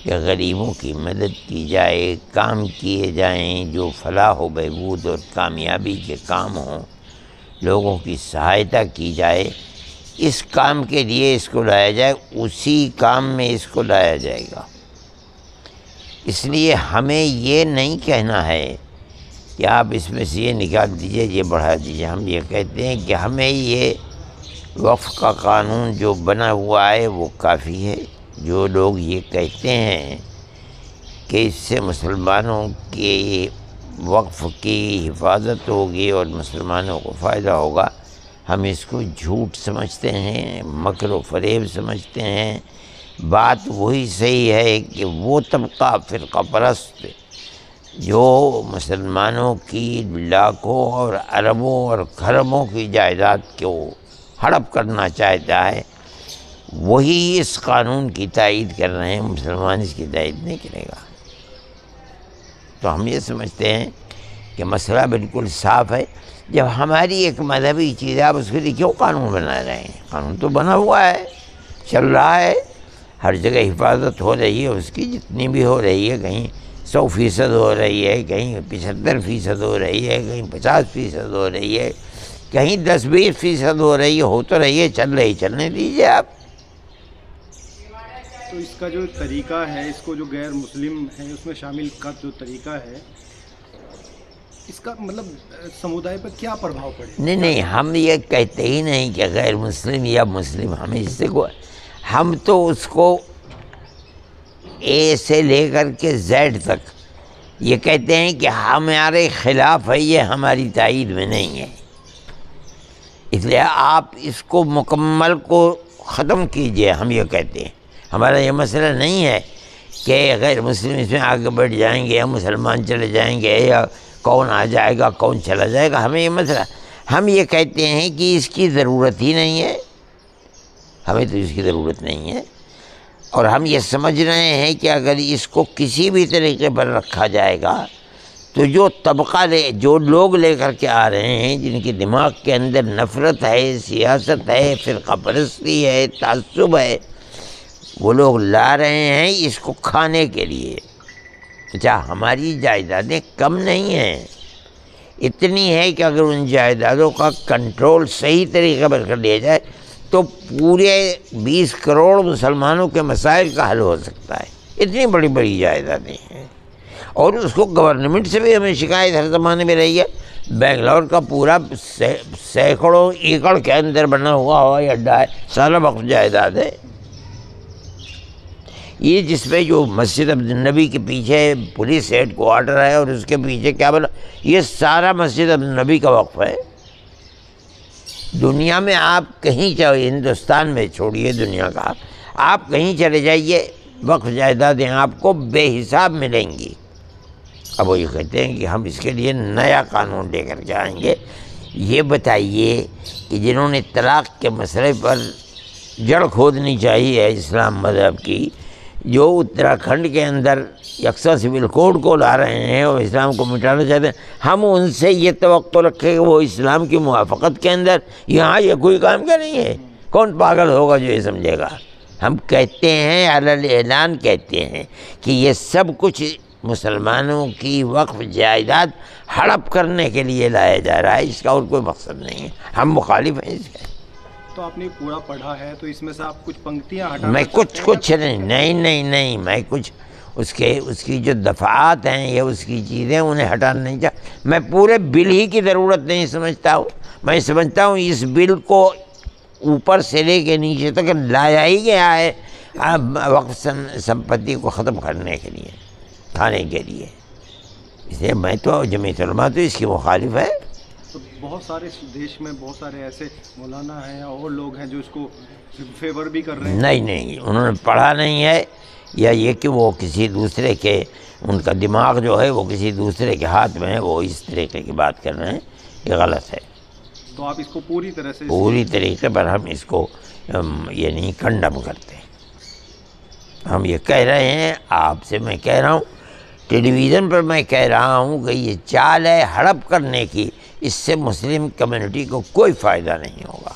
کہ غریبوں کی مدد کی جائے، کام کیے جائیں جو فلاح و بہبود اور کامیابی کے کام ہوں، لوگوں کی سہایتا کی جائے، اس کام کے لیے اس کو لایا جائے، اسی کام میں اس کو لایا جائے گا۔ اس لیے ہمیں یہ نہیں کہنا ہے کہ آپ اس میں سے یہ نکال دیجئے، یہ بڑھا دیجئے۔ ہم یہ کہتے ہیں کہ ہمیں یہ وقف کا قانون جو بنا ہوا ہے وہ کافی ہے۔ جو لوگ یہ کہتے ہیں کہ اس سے مسلمانوں کے وقف کی حفاظت ہوگی اور مسلمانوں کو فائدہ ہوگا، ہم اس کو جھوٹ سمجھتے ہیں، مکر و فریب سمجھتے ہیں۔ بات وہی صحیح ہے کہ وہ طبقہ فرقہ پرست جو مسلمانوں کی لاکھوں اور اربوں اور کھربوں کی جائیداد کو ہڑپ کرنا چاہتا ہے، وہی اس قانون کی تائید کر رہے ہیں، مسلمان اس کی تائید نہیں کرے گا۔ تو ہم یہ سمجھتے ہیں کہ مسئلہ بالکل صاف ہے۔ جب ہماری ایک مذہبی چیز ہے، آپ اس کے لیے کیوں قانون بنا رہے ہیں؟ قانون تو بنا ہوا ہے، چل رہا ہے، ہر جگہ حفاظت ہو رہی ہے اس کی، جتنی بھی ہو رہی ہے، کہیں 100% ہو رہی ہے، کہیں 75% ہو رہی ہے، کہیں 50% ہو رہی ہے، کہیں 10-20% ہو رہی ہے، ہو تو رہی ہے، چل رہی، چلنے دیجیے آپ۔ تو اس کا جو طریقہ ہے، اس کو جو غیر مسلم ہے اس میں شامل کا جو طریقہ ہے، اس کا مطلب سمودائے پر کیا پربھاؤ پڑے؟ نہیں، ہم یہ کہتے ہی نہیں کہ غیر مسلم یا مسلم، ہم تو اس کو اے سے لے کر کے زیڈ تک یہ کہتے ہیں کہ ہمارے خلاف ہے، یہ ہماری تائید میں نہیں ہے۔ اس لیے آپ اس کو مکمل کو ختم کیجئے، ہم یہ کہتے ہیں۔ ہمارا یہ مسئلہ نہیں ہے کہ غیر مسلم اس میں آگے بڑھ جائیں گے یا مسلمان چلے جائیں گے یا کون آ جائے گا کون چلا جائے گا، ہمیں یہ مسئلہ، ہم یہ کہتے ہیں کہ اس کی ضرورت ہی نہیں ہے، ہمیں تو اس کی ضرورت نہیں ہے، اور ہم یہ سمجھ رہے ہیں کہ اگر اس کو کسی بھی طریقے پر رکھا جائے گا تو جو طبقہ جو لوگ لے کر کے آ رہے ہیں، جن کے دماغ کے اندر نفرت ہے، سیاست ہے، فرقہ پرستی ہے، تعصب ہے، وہ لوگ لا رہے ہیں اس کو کھانے کے لیے۔ اچھا، ہماری جائیدادیں کم نہیں ہیں، اتنی ہے کہ اگر ان جائیدادوں کا کنٹرول صحیح طریقے پر کر لیا جائے تو پورے 20 کروڑ مسلمانوں کے مسائل کا حل ہو سکتا ہے۔ اتنی بڑی بڑی جائیدادیں ہیں، اور اس کو گورنمنٹ سے بھی ہمیں شکایت ہر زمانے میں رہی ہے۔ بنگلور کا پورا سینکڑوں ایکڑ کے اندر بنا ہوا ہوائی اڈہ ہے، سارا وقف جائیداد ہے۔ یہ جس میں جو مسجد عبدالنبی کے پیچھے پولیس ہیڈ کوارٹر ہے اور اس کے پیچھے کیا بنا، یہ سارا مسجد عبدالنبی کا وقف ہے۔ دنیا میں آپ کہیں چاہے، ہندوستان میں چھوڑیے دنیا کا، آپ کہیں چلے جائیے، وقف جائیدادیں آپ کو بے حساب ملیں گی۔ اب وہ یہ کہتے ہیں کہ ہم اس کے لیے نیا قانون لے کر کے آئیں گے۔ یہ بتائیے کہ جنہوں نے طلاق کے مسئلے پر جڑ کھودنی چاہیے اسلام مذہب کی، جو اتراکھنڈ کے اندر یکساں سول کوڈ کو لا رہے ہیں اور اسلام کو مٹانا چاہتے ہیں، ہم ان سے یہ توقع رکھیں کہ وہ اسلام کی موافقت کے اندر یہاں یہ کوئی کام کا نہیں ہے۔ کون پاگل ہوگا جو یہ سمجھے گا؟ ہم کہتے ہیں، علی اعلان کہتے ہیں کہ یہ سب کچھ مسلمانوں کی وقف جائیداد ہڑپ کرنے کے لیے لایا جا رہا ہے، اس کا اور کوئی مقصد نہیں ہے۔ ہم مخالف ہیں اس کے۔ تو آپ نے پورا پڑھا ہے، تو اس میں سے آپ کچھ پنکتیاں ہٹانا میں چاہتے ہیں؟ نہیں، میں کچھ اس کی جو دفعات ہیں یا اس کی چیزیں انہیں ہٹانا نہیں چاہتا۔ میں پورے بل ہی کی ضرورت نہیں سمجھتا ہوں، میں سمجھتا ہوں اس بل کو اوپر سے لے کے نیچے تک لایا ہی گیا ہے وقف سمپتی کو ختم کرنے کے لیے، کھانے کے لیے۔ اس لیے میں تو جمعیت علماء تو اس کی مخالف ہے۔ تو بہت سارے دیش میں بہت سارے ایسے مولانا ہیں اور لوگ ہیں جو اس کو فیور بھی کر رہے ہیں۔ نہیں، انہوں نے پڑھا نہیں ہے، یا یہ کہ وہ کسی دوسرے کے، ان کا دماغ جو ہے وہ کسی دوسرے کے ہاتھ میں ہے، وہ اس طریقے کی بات کر رہے ہیں، یہ غلط ہے۔ تو آپ اس کو پوری طرح سے، پوری طریقے پر ہم اس کو یعنی کنڈم کرتے ہیں۔ ہم یہ کہہ رہے ہیں، آپ سے میں کہہ رہا ہوں، ٹیلی ویژن پر میں کہہ رہا ہوں کہ یہ چال ہے ہڑپ کرنے کی، اس سے مسلم کمیونٹی کو کوئی فائدہ نہیں ہوگا۔